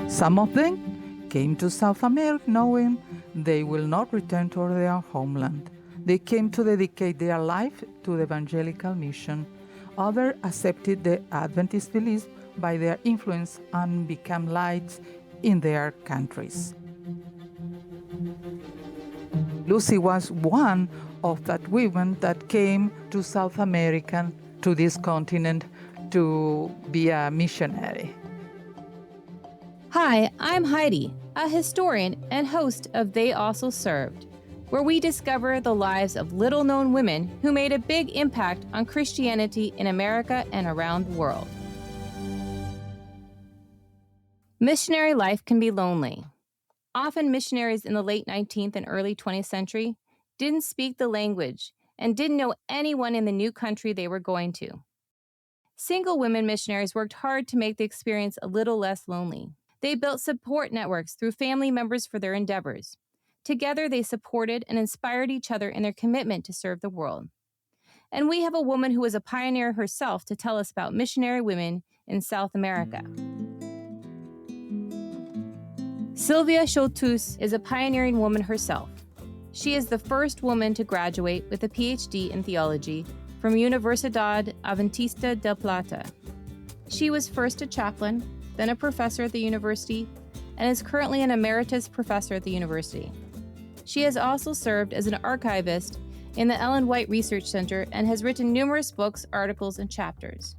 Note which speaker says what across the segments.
Speaker 1: Some of them came to South America knowing they will not return to their homeland. They came to dedicate their life to the evangelical mission. Others accepted the Adventist beliefs by their influence and became lights in their countries. Lucy was one of that women that came to South America, to this continent, to be a missionary.
Speaker 2: Hi, I'm Heidi, a historian and host of They Also Served, where we discover the lives of little-known women who made a big impact on Christianity in America and around the world. Missionary life can be lonely. Often missionaries in the late 19th and early 20th century didn't speak the language and didn't know anyone in the new country they were going to. Single women missionaries worked hard to make the experience a little less lonely. They built support networks through family members for their endeavors. Together, they supported and inspired each other in their commitment to serve the world. And we have a woman who was a pioneer herself to tell us about missionary women in South America. Silvia Sholtus is a pioneering woman herself. She is the first woman to graduate with a PhD in theology from Universidad Adventista del Plata. She was first a chaplain, then a professor at the university, and is currently an emeritus professor at the university. She has also served as an archivist in the Ellen White Research Center and has written numerous books, articles, and chapters.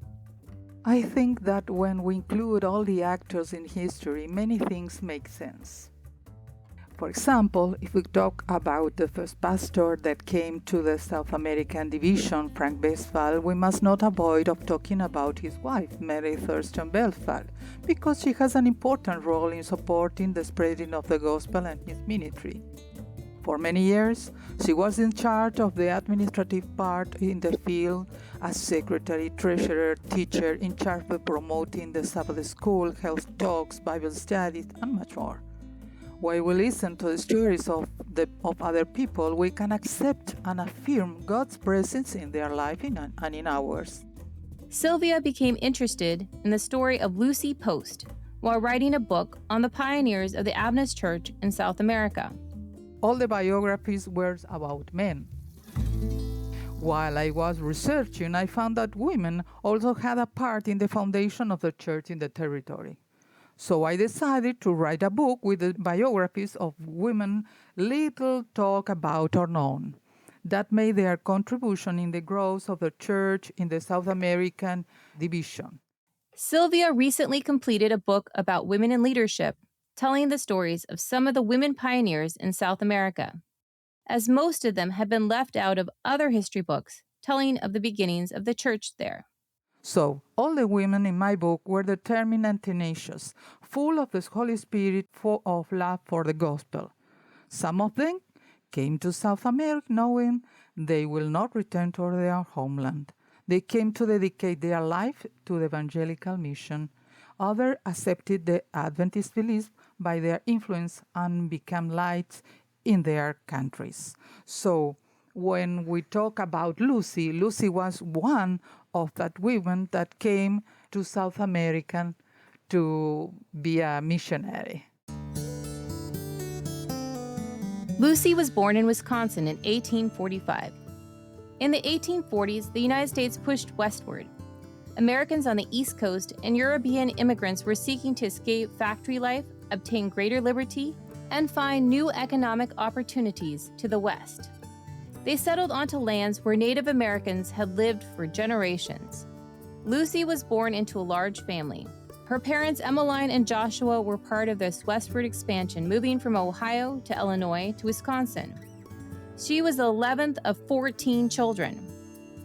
Speaker 1: I think that when we include all the actors in history, many things make sense. For example, if we talk about the first pastor that came to the South American division, Frank Westphal, we must not avoid of talking about his wife, Mary Thurston Westphal, because she has an important role in supporting the spreading of the gospel and his ministry. For many years, she was in charge of the administrative part in the field as secretary, treasurer, teacher, in charge of promoting the Sabbath school, health talks, Bible studies, and much more. While we listen to the stories of other people, we can accept and affirm God's presence in their life and in ours.
Speaker 2: Silvia became interested in the story of Lucy Post while writing a book on the pioneers of the Adventist Church in South America.
Speaker 1: All the biographies were about men. While I was researching, I found that women also had a part in the foundation of the church in the territory. So I decided to write a book with the biographies of women little talked about or known that made their contribution in the growth of the church in the South American division.
Speaker 2: Silvia recently completed a book about women in leadership, telling the stories of some of the women pioneers in South America, as most of them had been left out of other history books telling of the beginnings of the church there.
Speaker 1: So, all the women in my book were determined and tenacious, full of the Holy Spirit, full of love for the gospel. Some of them came to South America knowing they will not return to their homeland. They came to dedicate their life to the evangelical mission. Others accepted the Adventist beliefs by their influence and became lights in their countries. So, when we talk about Lucy, Lucy was one of that women that came to South America to be a missionary.
Speaker 2: Lucy was born in Wisconsin in 1845. In the 1840s, the United States pushed westward. Americans on the East Coast and European immigrants were seeking to escape factory life, obtain greater liberty, and find new economic opportunities to the West. They settled onto lands where Native Americans had lived for generations. Lucy was born into a large family. Her parents, Emmeline and Joshua, were part of this westward expansion, moving from Ohio to Illinois to Wisconsin. She was the 11th of 14 children.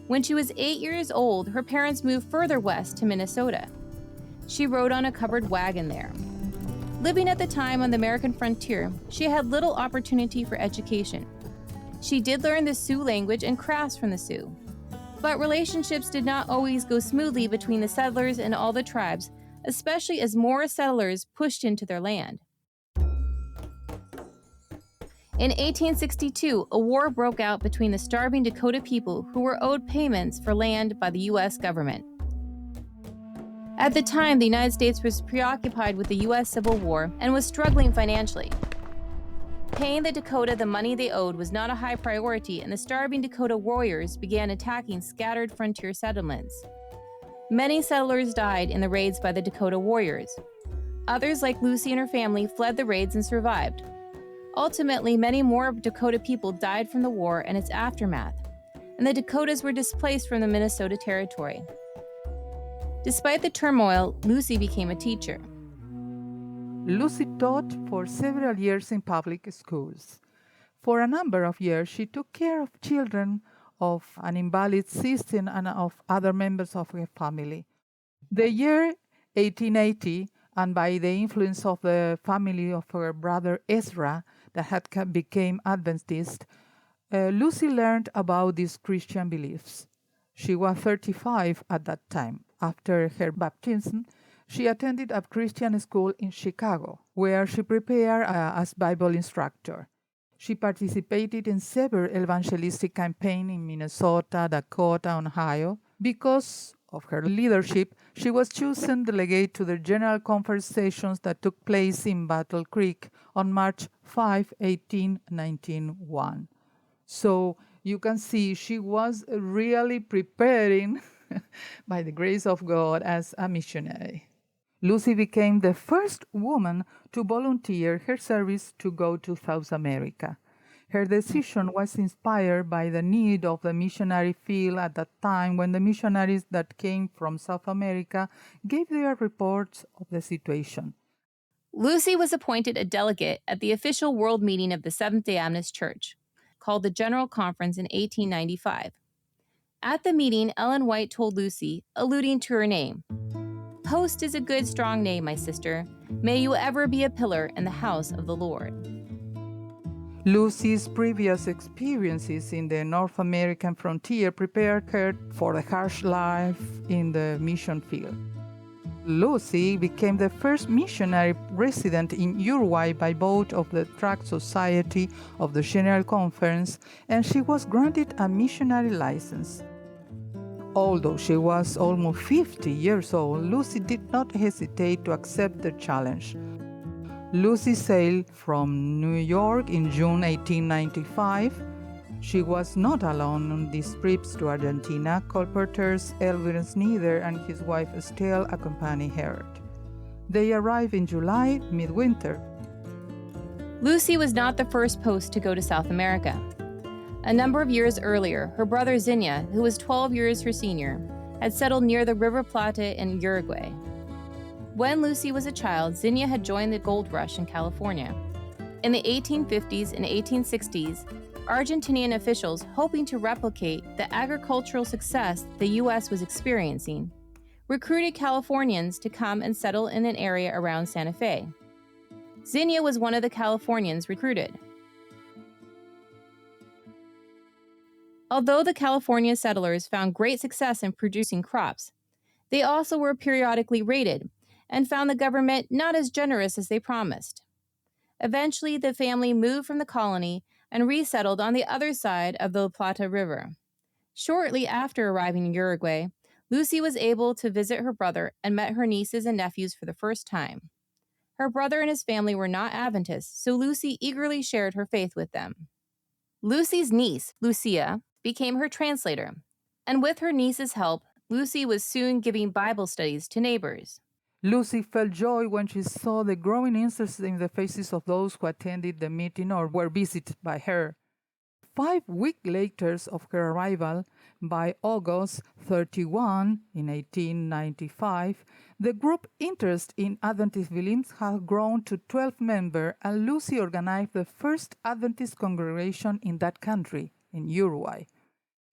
Speaker 2: When she was 8 years old, her parents moved further west to Minnesota. She rode on a covered wagon there. Living at the time on the American frontier, she had little opportunity for education. She did learn the Sioux language and crafts from the Sioux. But relationships did not always go smoothly between the settlers and all the tribes, especially as more settlers pushed into their land. In 1862, a war broke out between the starving Dakota people who were owed payments for land by the U.S. government. At the time, the United States was preoccupied with the U.S. Civil War and was struggling financially. Paying the Dakota the money they owed was not a high priority, and the starving Dakota warriors began attacking scattered frontier settlements. Many settlers died in the raids by the Dakota warriors. Others, like Lucy and her family, fled the raids and survived. Ultimately, many more Dakota people died from the war and its aftermath, and the Dakotas were displaced from the Minnesota Territory. Despite the turmoil, Lucy became a teacher.
Speaker 1: Lucy taught for several years in public schools. For a number of years, she took care of children of an invalid sister and of other members of her family. The year 1880, and by the influence of the family of her brother Ezra that had become Adventist, Lucy learned about these Christian beliefs. She was 35 at that time. After her baptism, she attended a Christian school in Chicago, where she prepared as Bible instructor. She participated in several evangelistic campaigns in Minnesota, Dakota, Ohio. Because of her leadership, she was chosen delegate to the General Conference sessions that took place in Battle Creek on March 5, 1901. So you can see she was really preparing by the grace of God as a missionary. Lucy became the first woman to volunteer her service to go to South America. Her decision was inspired by the need of the missionary field at that time, when the missionaries that came from South America gave their reports of the situation.
Speaker 2: Lucy was appointed a delegate at the official world meeting of the Seventh-day Adventist Church, called the General Conference in 1895. At the meeting, Ellen White told Lucy, alluding to her name, "Post is a good, strong name, my sister. May you ever be a pillar in the house of the Lord."
Speaker 1: Lucy's previous experiences in the North American frontier prepared her for the harsh life in the mission field. Lucy became the first missionary resident in Uruguay by vote of the Tract Society of the General Conference, and she was granted a missionary license. Although she was almost 50 years old, Lucy did not hesitate to accept the challenge. Lucy sailed from New York in June 1895. She was not alone on these trips to Argentina. Colporteurs Elvin Snyder and his wife Estelle accompanied her. They arrived in July, midwinter.
Speaker 2: Lucy was not the first post to go to South America. A number of years earlier, her brother Zinnia, who was 12 years her senior, had settled near the River Plata in Uruguay. When Lucy was a child, Zinnia had joined the gold rush in California. In the 1850s and 1860s, Argentinian officials, hoping to replicate the agricultural success the U.S. was experiencing, recruited Californians to come and settle in an area around Santa Fe. Zinnia was one of the Californians recruited. Although the California settlers found great success in producing crops, they also were periodically raided and found the government not as generous as they promised. Eventually, the family moved from the colony and resettled on the other side of the Plata River. Shortly after arriving in Uruguay, Lucy was able to visit her brother and met her nieces and nephews for the first time. Her brother and his family were not Adventists, so Lucy eagerly shared her faith with them. Lucy's niece, Lucia, became her translator, and with her niece's help, Lucy was soon giving Bible studies to neighbors.
Speaker 1: Lucy felt joy when she saw the growing interest in the faces of those who attended the meeting or were visited by her. 5 weeks later of her arrival, by August 31 in 1895, the group interest in Adventist beliefs had grown to 12 members, and Lucy organized the first Adventist congregation in that country, in Uruguay.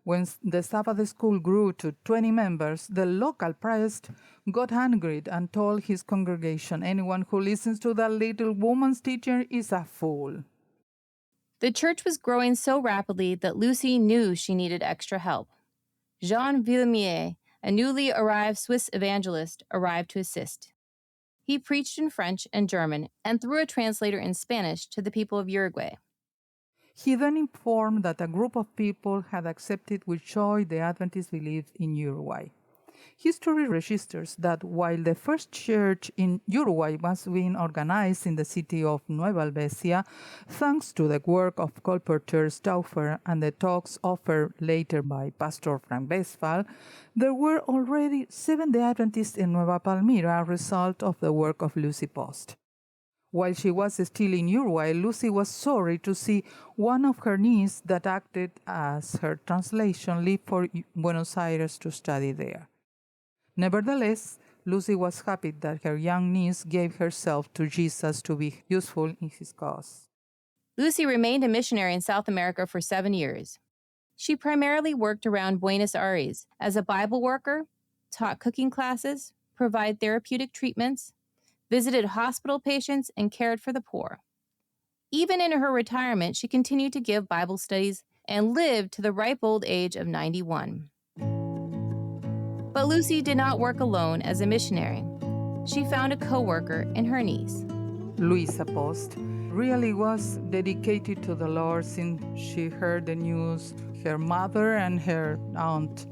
Speaker 1: When the Sabbath school grew to 20 members, the local priest got angry and told his congregation, "Anyone who listens to that little woman's teaching is a fool."
Speaker 2: The church was growing so rapidly that Lucy knew she needed extra help. Jean Villemier, a newly arrived Swiss evangelist, arrived to assist. He preached in French and German and through a translator in Spanish to the people of Uruguay.
Speaker 1: He then informed that a group of people had accepted with joy the Adventist beliefs in Uruguay. History registers that while the first church in Uruguay was being organized in the city of Nueva Albesia, thanks to the work of Colporteur Stauffer and the talks offered later by Pastor Frank Westphal, there were already Seventh-day Adventists in Nueva Palmira, a result of the work of Lucy Post. While she was still in Uruguay, Lucy was sorry to see one of her nieces that acted as her translation leave for Buenos Aires to study there. Nevertheless, Lucy was happy that her young niece gave herself to Jesus to be useful in his cause.
Speaker 2: Lucy remained a missionary in South America for 7 years. She primarily worked around Buenos Aires as a Bible worker, taught cooking classes, provided therapeutic treatments, visited hospital patients, and cared for the poor. Even in her retirement, she continued to give Bible studies and lived to the ripe old age of 91. But Lucy did not work alone as a missionary. She found a co-worker in her niece.
Speaker 1: Luisa Post really was dedicated to the Lord since she heard the news. Her mother and her aunt.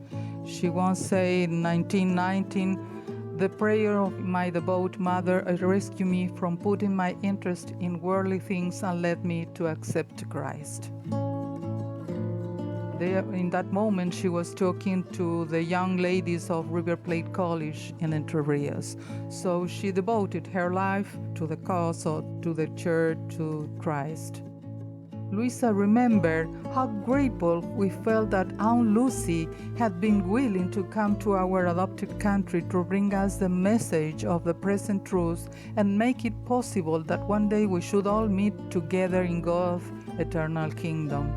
Speaker 1: She once said in 1919, "The prayer of my devout mother rescued me from putting my interest in worldly things and led me to accept Christ." In that moment, she was talking to the young ladies of River Plate College in Entre Rios. So she devoted her life to the cause, or to the church, to Christ. Luisa remembered how grateful we felt that Aunt Lucy had been willing to come to our adopted country to bring us the message of the present truth and make it possible that one day we should all meet together in God's eternal kingdom.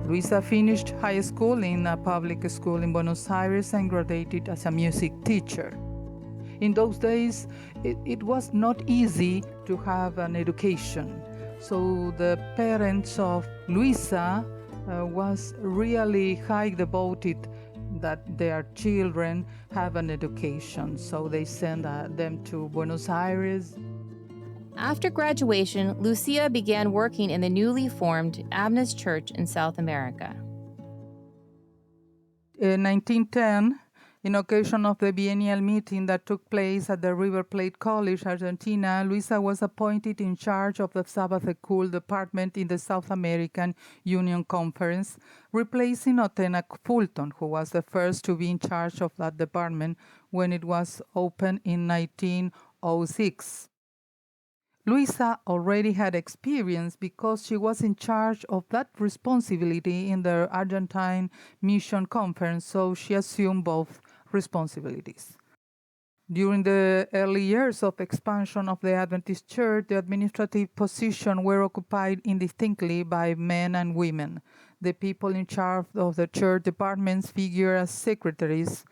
Speaker 1: Luisa finished high school in a public school in Buenos Aires and graduated as a music teacher. In those days, it was not easy to have an education. So the parents of Luisa was really high devoted that their children have an education. So they sent them to Buenos Aires.
Speaker 2: After graduation, Lucia began working in the newly formed Adventist Church in South America.
Speaker 1: In 1910, in occasion of the biennial meeting that took place at the River Plate College, Argentina, Luisa was appointed in charge of the Sabbath School department in the South American Union Conference, replacing Otena Fulton, who was the first to be in charge of that department when it was opened in 1906. Luisa already had experience because she was in charge of that responsibility in the Argentine Mission Conference, so she assumed both responsibilities. During the early years of expansion of the Adventist Church, the administrative positions were occupied indistinctly by men and women. The people in charge of the church departments figure as secretaries.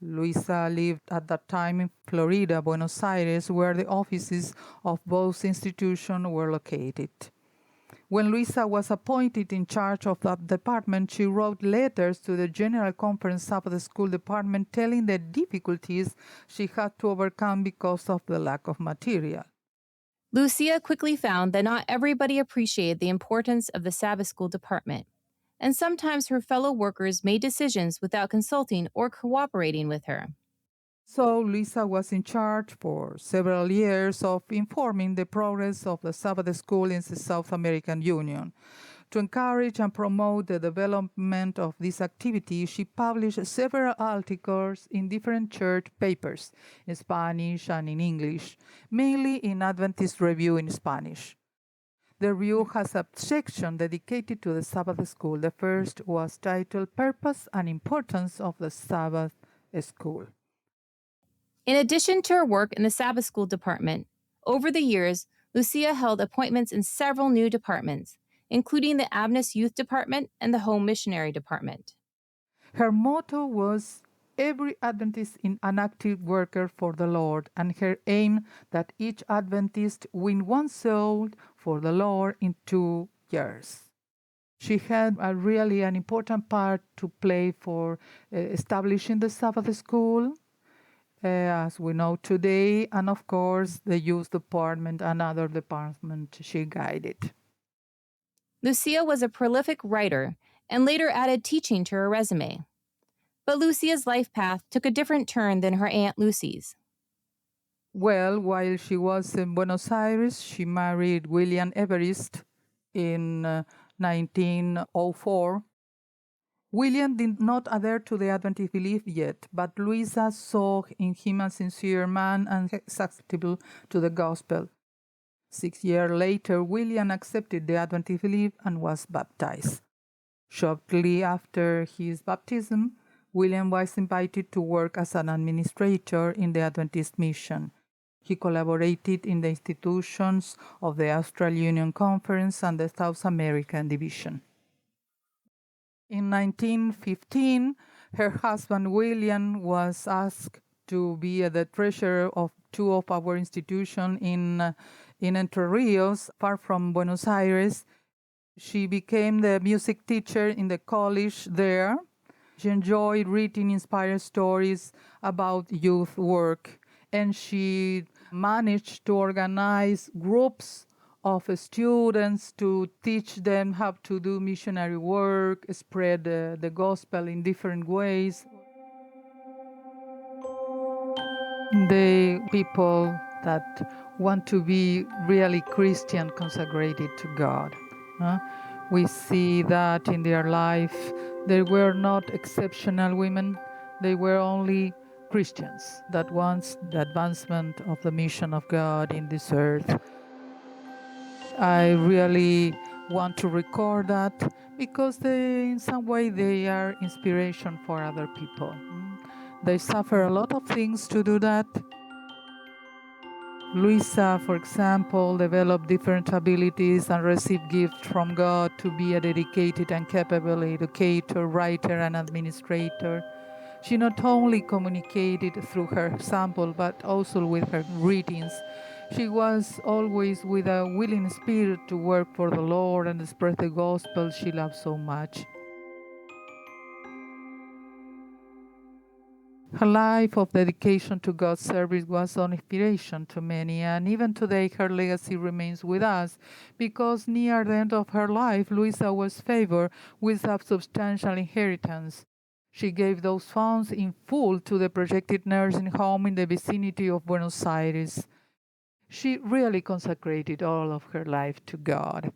Speaker 1: Luisa lived at that time in Florida, Buenos Aires, where the offices of both institutions were located. When Luisa was appointed in charge of that department, she wrote letters to the General Conference of the school department telling the difficulties she had to overcome because of the lack of material.
Speaker 2: Lucia quickly found that not everybody appreciated the importance of the Sabbath school department, and sometimes her fellow workers made decisions without consulting or cooperating with her.
Speaker 1: So Luisa was in charge for several years of informing the progress of the Sabbath school in the South American Union. To encourage and promote the development of this activity, she published several articles in different church papers, in Spanish and in English, mainly in Adventist Review in Spanish. The review has a section dedicated to the Sabbath school. The first was titled Purpose and Importance of the Sabbath School.
Speaker 2: In addition to her work in the Sabbath school department, over the years, Lucia held appointments in several new departments, including the Adventist Youth Department and the Home Missionary Department.
Speaker 1: Her motto was, "Every Adventist is an active worker for the Lord," and her aim that each Adventist win one soul for the Lord in 2 years. She had really an important part to play for establishing the Sabbath school, as we know today, and of course the youth department and other departments she guided.
Speaker 2: Lucia was a prolific writer and later added teaching to her resume. But Lucia's life path took a different turn than her Aunt Lucy's.
Speaker 1: Well, while she was in Buenos Aires, she married William Everest in 1904. William did not adhere to the Adventist belief yet, but Luisa saw in him a sincere man and acceptable to the gospel. 6 years later, William accepted the Adventist belief and was baptized. Shortly after his baptism, William was invited to work as an administrator in the Adventist mission. He collaborated in the institutions of the Australian Union Conference and the South American Division. In 1915, her husband William was asked to be the treasurer of two of our institutions in Entre Rios, far from Buenos Aires. She became the music teacher in the college there. She enjoyed reading inspired stories about youth work, and she managed to organize groups of students to teach them how to do missionary work, spread the gospel in different ways. The people that want to be really Christian, consecrated to God. We see that in their life. They were not exceptional women. They were only Christians that wants the advancement of the mission of God in this earth. I really want to record that because in some way they are inspiration for other people. They suffer a lot of things to do that. Luisa, for example, developed different abilities and received gifts from God to be a dedicated and capable educator, writer, and administrator. She not only communicated through her example, but also with her readings. She was always with a willing spirit to work for the Lord and spread the gospel she loved so much. Her life of dedication to God's service was an inspiration to many, and even today her legacy remains with us, because near the end of her life, Luisa was favored with a substantial inheritance. She gave those funds in full to the projected nursing home in the vicinity of Buenos Aires. She really consecrated all of her life to God.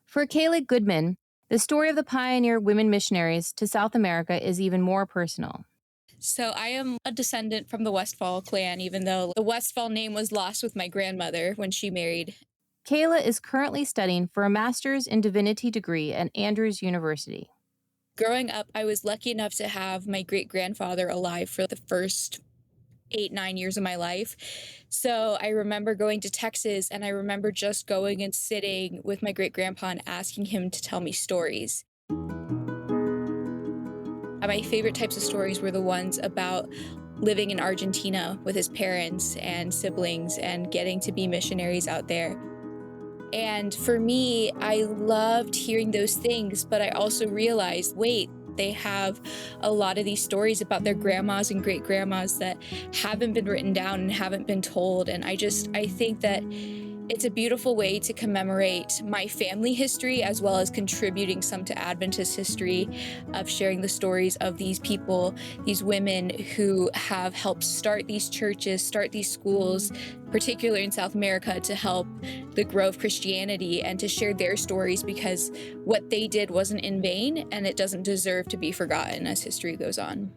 Speaker 2: For Kayla Goodman, the story of the pioneer women missionaries to South America is even more personal.
Speaker 3: So I am a descendant from the Westphal clan, even though the Westphal name was lost with my grandmother when she married.
Speaker 2: Kayla is currently studying for a master's in divinity degree at Andrews University.
Speaker 3: Growing up, I was lucky enough to have my great-grandfather alive for the first 8-9 years of my life. So I remember going to Texas, and I remember just going and sitting with my great-grandpa and asking him to tell me stories. My favorite types of stories were the ones about living in Argentina with his parents and siblings and getting to be missionaries out there. And for me, I loved hearing those things, but I also realized, wait, they have a lot of these stories about their grandmas and great-grandmas that haven't been written down and haven't been told. And I think that it's a beautiful way to commemorate my family history, as well as contributing some to Adventist history, of sharing the stories of these people, these women who have helped start these churches, start these schools, particularly in South America, to help the growth of Christianity, and to share their stories, because what they did wasn't in vain, and it doesn't deserve to be forgotten as history goes on.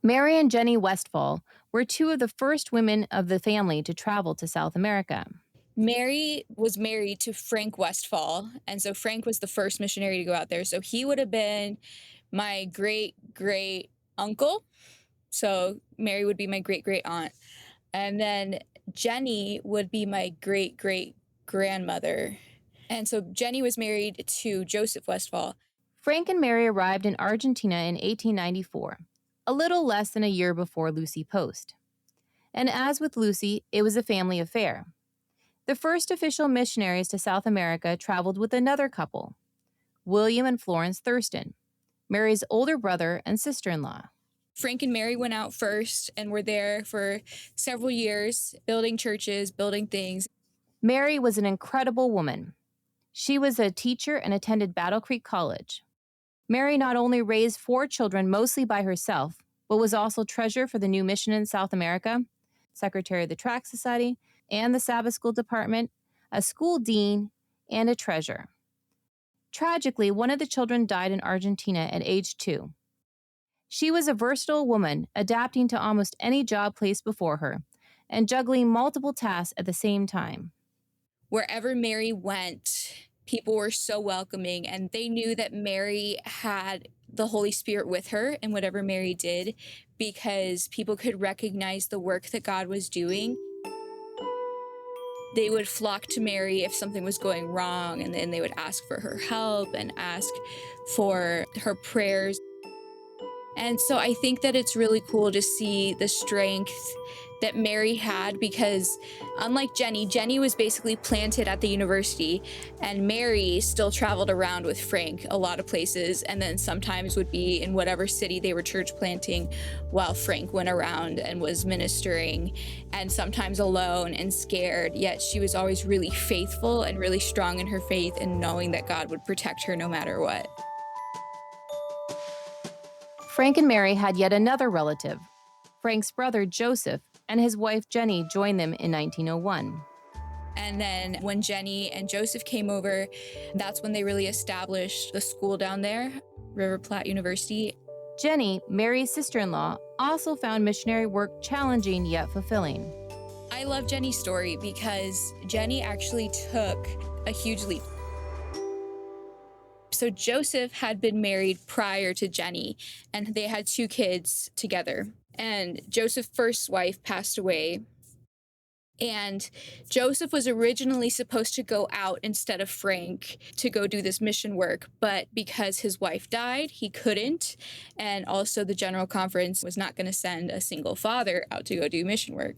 Speaker 2: Mary and Jennie Westphal were two of the first women of the family to travel to South America.
Speaker 3: Mary was married to Frank Westphal, and so Frank was the first missionary to go out there. So he would have been my great-great uncle. So Mary would be my great-great aunt. And then Jennie would be my great-great grandmother. And so Jennie was married to Joseph Westphal.
Speaker 2: Frank and Mary arrived in Argentina in 1894, a little less than a year before Lucy Post. And as with Lucy, it was a family affair. The first official missionaries to South America traveled with another couple, William and Florence Thurston, Mary's older brother and sister-in-law.
Speaker 3: Frank and Mary went out first and were there for several years, building churches, building things.
Speaker 2: Mary was an incredible woman. She was a teacher and attended Battle Creek College. Mary not only raised 4 children mostly by herself, but was also treasurer for the new mission in South America, secretary of the Tract Society, and the Sabbath School Department, a school dean, and a treasurer. Tragically, one of the children died in Argentina at age 2. She was a versatile woman, adapting to almost any job placed before her, and juggling multiple tasks at the same time.
Speaker 3: Wherever Mary went, people were so welcoming, and they knew that Mary had the Holy Spirit with her in whatever Mary did, because people could recognize the work that God was doing. They would flock to Mary if something was going wrong, and then they would ask for her help and ask for her prayers. And so I think that it's really cool to see the strength that Mary had, because unlike Jennie was basically planted at the university, and Mary still traveled around with Frank a lot of places, and then sometimes would be in whatever city they were church planting while Frank went around and was ministering, and sometimes alone and scared, yet she was always really faithful and really strong in her faith and knowing that God would protect her no matter what.
Speaker 2: Frank and Mary had yet another relative. Frank's brother, Joseph, and his wife, Jennie, joined them in 1901.
Speaker 3: And then when Jennie and Joseph came over, that's when they really established the school down there, River Platte University.
Speaker 2: Jennie, Mary's sister-in-law, also found missionary work challenging yet fulfilling.
Speaker 3: I love Jennie's story because Jennie actually took a huge leap. So Joseph had been married prior to Jennie, and they had 2 kids together. And Joseph's first wife passed away. And Joseph was originally supposed to go out instead of Frank to go do this mission work, but because his wife died, he couldn't. And also the General Conference was not going to send a single father out to go do mission work.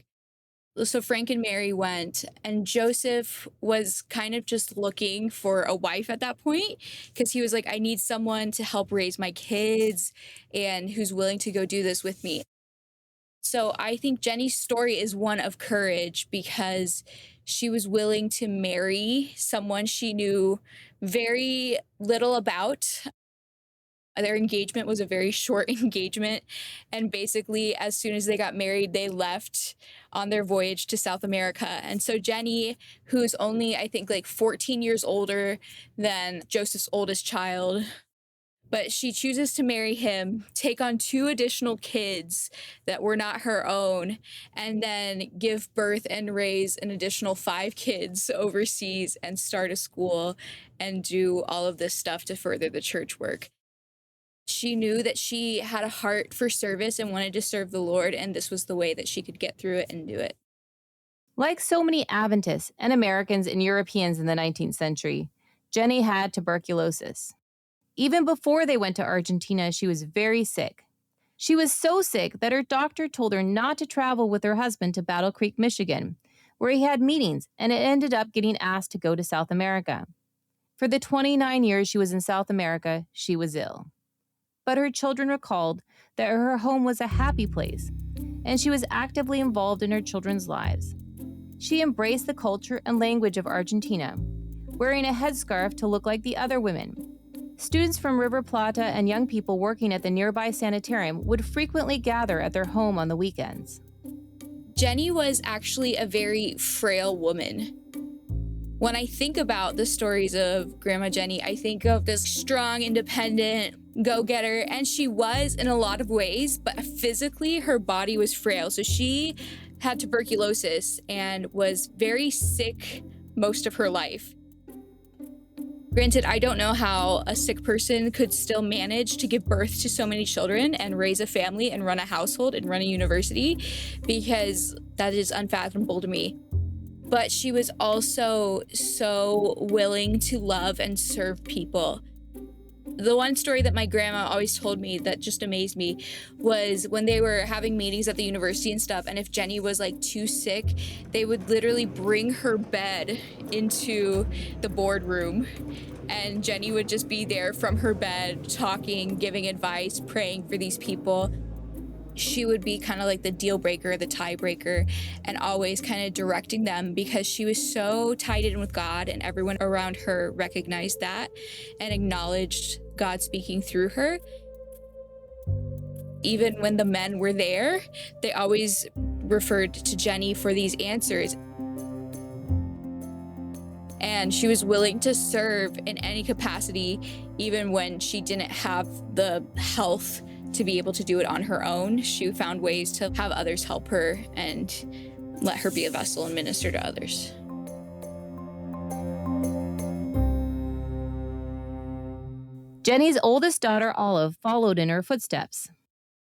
Speaker 3: So Frank and Mary went, and Joseph was kind of just looking for a wife at that point, because he was like, I need someone to help raise my kids and who's willing to go do this with me. So I think Jennie's story is one of courage, because she was willing to marry someone she knew very little about. Their engagement was a very short engagement, and basically as soon as they got married, they left on their voyage to South America. And so Jennie, who's only, I think, like 14 years older than Joseph's oldest child, but she chooses to marry him, take on 2 additional kids that were not her own, and then give birth and raise an additional 5 kids overseas and start a school and do all of this stuff to further the church work. She knew that she had a heart for service and wanted to serve the Lord, and this was the way that she could get through it and do it.
Speaker 2: Like so many Adventists and Americans and Europeans in the 19th century, Jennie had tuberculosis. Even before they went to Argentina, she was very sick. She was so sick that her doctor told her not to travel with her husband to Battle Creek, Michigan, where he had meetings, and it ended up getting asked to go to South America. For the 29 years she was in South America, she was ill. But her children recalled that her home was a happy place, and she was actively involved in her children's lives. She embraced the culture and language of Argentina, wearing a headscarf to look like the other women. Students from River Plata and young people working at the nearby sanitarium would frequently gather at their home on the weekends.
Speaker 3: Jennie was actually a very frail woman. When I think about the stories of Grandma Jennie, I think of this strong, independent go-getter, and she was in a lot of ways, but physically her body was frail. So she had tuberculosis and was very sick most of her life. Granted, I don't know how a sick person could still manage to give birth to so many children and raise a family and run a household and run a university, because that is unfathomable to me. But she was also so willing to love and serve people. The one story that my grandma always told me that just amazed me was when they were having meetings at the university and stuff, and if Jennie was like too sick, they would literally bring her bed into the boardroom, and Jennie would just be there from her bed talking, giving advice, praying for these people. she would be kind of like the deal breaker, the tiebreaker, and always kind of directing them because she was so tied in with God, and everyone around her recognized that and acknowledged God speaking through her. Even when the men were there, they always referred to Jennie for these answers. And she was willing to serve in any capacity, even when she didn't have the health to be able to do it on her own. She found ways to have others help her and let her be a vessel and minister to others.
Speaker 2: Jennie's oldest daughter, Olive, followed in her footsteps.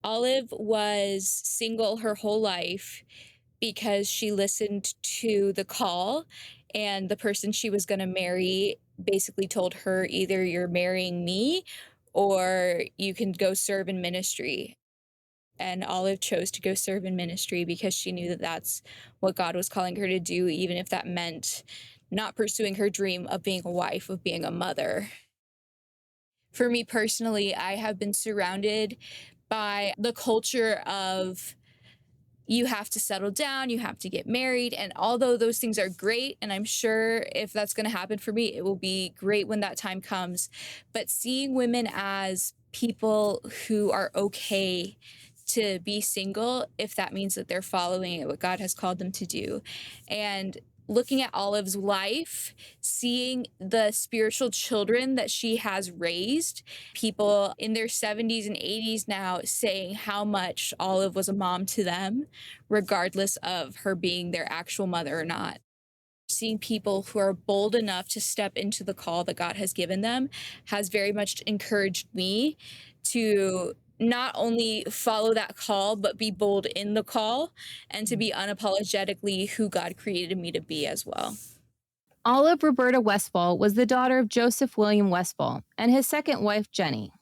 Speaker 3: Olive was single her whole life because she listened to the call, and the person she was going to marry basically told her, either you're marrying me or you can go serve in ministry. And Olive chose to go serve in ministry because she knew that that's what God was calling her to do, even if that meant not pursuing her dream of being a wife, of being a mother. For me personally, I have been surrounded by the culture of you have to settle down, you have to get married. And although those things are great, and I'm sure if that's going to happen for me, it will be great when that time comes. But seeing women as people who are okay to be single, if that means that they're following what God has called them to do. And looking at Olive's life, seeing the spiritual children that she has raised, people in their 70s and 80s now saying how much Olive was a mom to them, regardless of her being their actual mother or not. Seeing people who are bold enough to step into the call that God has given them has very much encouraged me to not only follow that call, but be bold in the call and to be unapologetically who God created me to be as well.
Speaker 2: Olive Roberta Westphal was the daughter of Joseph William Westphal and his second wife, Jennie.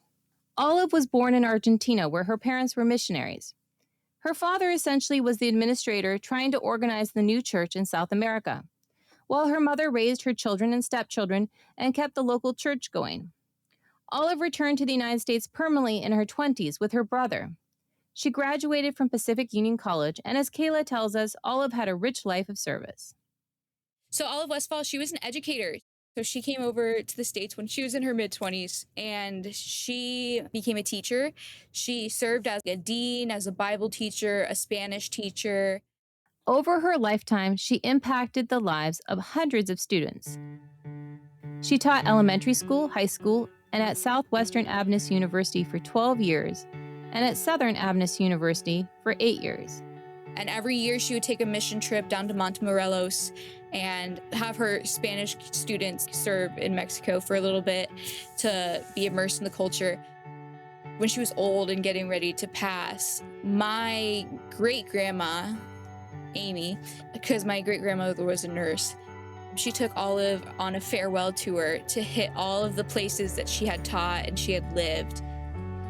Speaker 2: Olive was born in Argentina, where her parents were missionaries. Her father essentially was the administrator trying to organize the new church in South America, while her mother raised her children and stepchildren and kept the local church going. Olive returned to the United States permanently in her 20s with her brother. She graduated from Pacific Union College, and as Kayla tells us, Olive had a rich life of service.
Speaker 3: So Olive Westphal, she was an educator. So she came over to the States when she was in her mid-20s, and she became a teacher. She served as a dean, as a Bible teacher, a Spanish teacher.
Speaker 2: Over her lifetime, she impacted the lives of hundreds of students. She taught elementary school, high school, and at Southwestern Adventist University for 12 years, and at Southern Adventist University for 8 years.
Speaker 3: And every year she would take a mission trip down to Montemorelos and have her Spanish students serve in Mexico for a little bit to be immersed in the culture. When she was old and getting ready to pass, my great-grandma, Amy, because my great-grandmother was a nurse, she took Olive on a farewell tour to hit all of the places that she had taught and she had lived.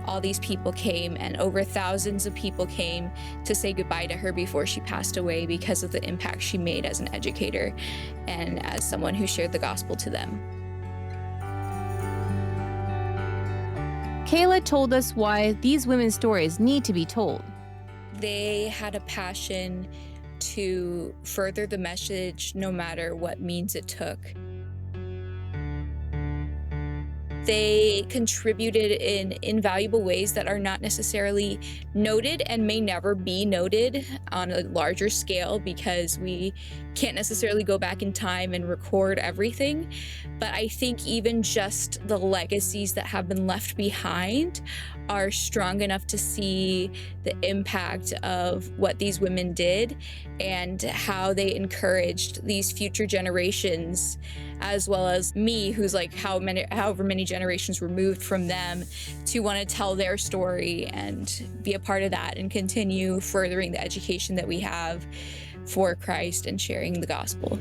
Speaker 3: All these people came, and over thousands of people came to say goodbye to her before she passed away because of the impact she made as an educator and as someone who shared the gospel to them.
Speaker 2: Kayla told us why these women's stories need to be told.
Speaker 3: They had a passion to further the message no matter what means it took. They contributed in invaluable ways that are not necessarily noted and may never be noted on a larger scale because we can't necessarily go back in time and record everything. But I think even just the legacies that have been left behind are strong enough to see the impact of what these women did and how they encouraged these future generations, as well as me, who's like however many generations removed from them, to want to tell their story and be a part of that and continue furthering the education that we have for Christ and sharing the gospel.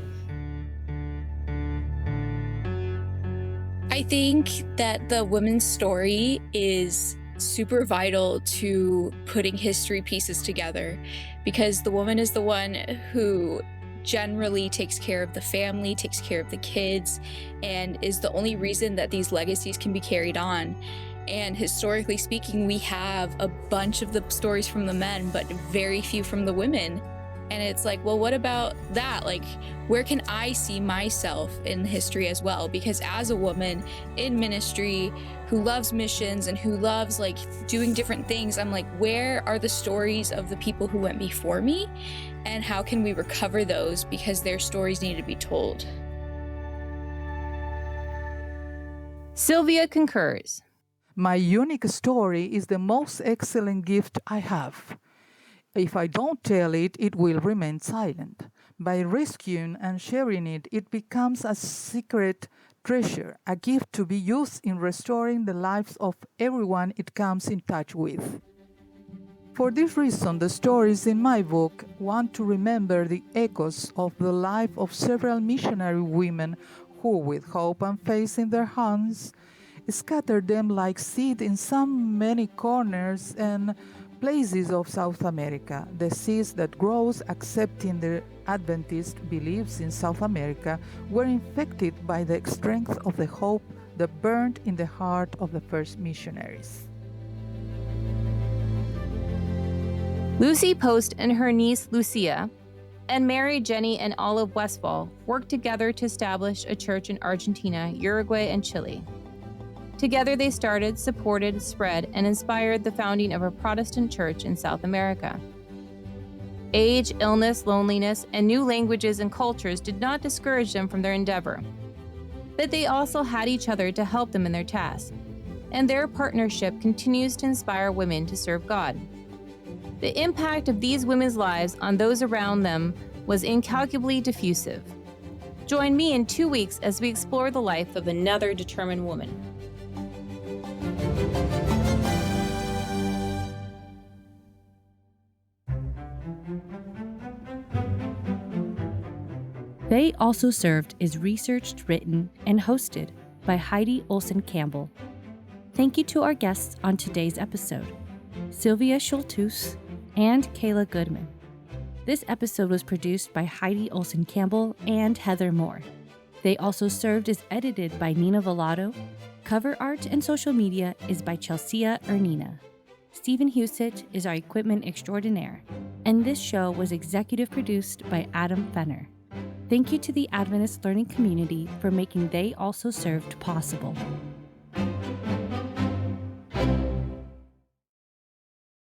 Speaker 3: I think that the women's story is super vital to putting history pieces together because the woman is the one who generally takes care of the family, takes care of the kids, and is the only reason that these legacies can be carried on. And historically speaking, we have a bunch of the stories from the men, but very few from the women. And it's like, well, what about that? Like, where can I see myself in history as well? Because as a woman in ministry who loves missions and who loves like doing different things, I'm like, where are the stories of the people who went before me? And how can we recover those? Because their stories need to be told.
Speaker 2: Silvia concurs.
Speaker 1: My unique story is the most excellent gift I have. If I don't tell it, it will remain silent. By rescuing and sharing it, it becomes a secret treasure, a gift to be used in restoring the lives of everyone it comes in touch with. For this reason, the stories in my book want to remember the echoes of the life of several missionary women who, with hope and faith in their hands, scattered them like seed in so many corners and places of South America. The seeds that grows accepting the Adventist beliefs in South America were infected by the strength of the hope that burned in the heart of the first missionaries.
Speaker 2: Lucy Post and her niece Lucia, and Mary, Jennie, and Olive Westphal worked together to establish a church in Argentina, Uruguay, and Chile. Together they started, supported, spread, and inspired the founding of a Protestant church in South America. Age, illness, loneliness, and new languages and cultures did not discourage them from their endeavor. But they also had each other to help them in their task, and their partnership continues to inspire women to serve God. The impact of these women's lives on those around them was incalculably diffusive. Join me in 2 weeks as we explore the life of another determined woman.
Speaker 4: They Also Served is researched, written, and hosted by Heidi Olson Campbell. Thank you to our guests on today's episode, Silvia Sholtus and Kayla Goodman. This episode was produced by Heidi Olson Campbell and Heather Moore. They Also Served is edited by Nina Vallado. Cover art and social media is by Chelsea Ernina. Stephen Husett is our equipment extraordinaire, and this show was executive produced by Adam Fenner. Thank you to the Adventist Learning Community for making They Also Served possible.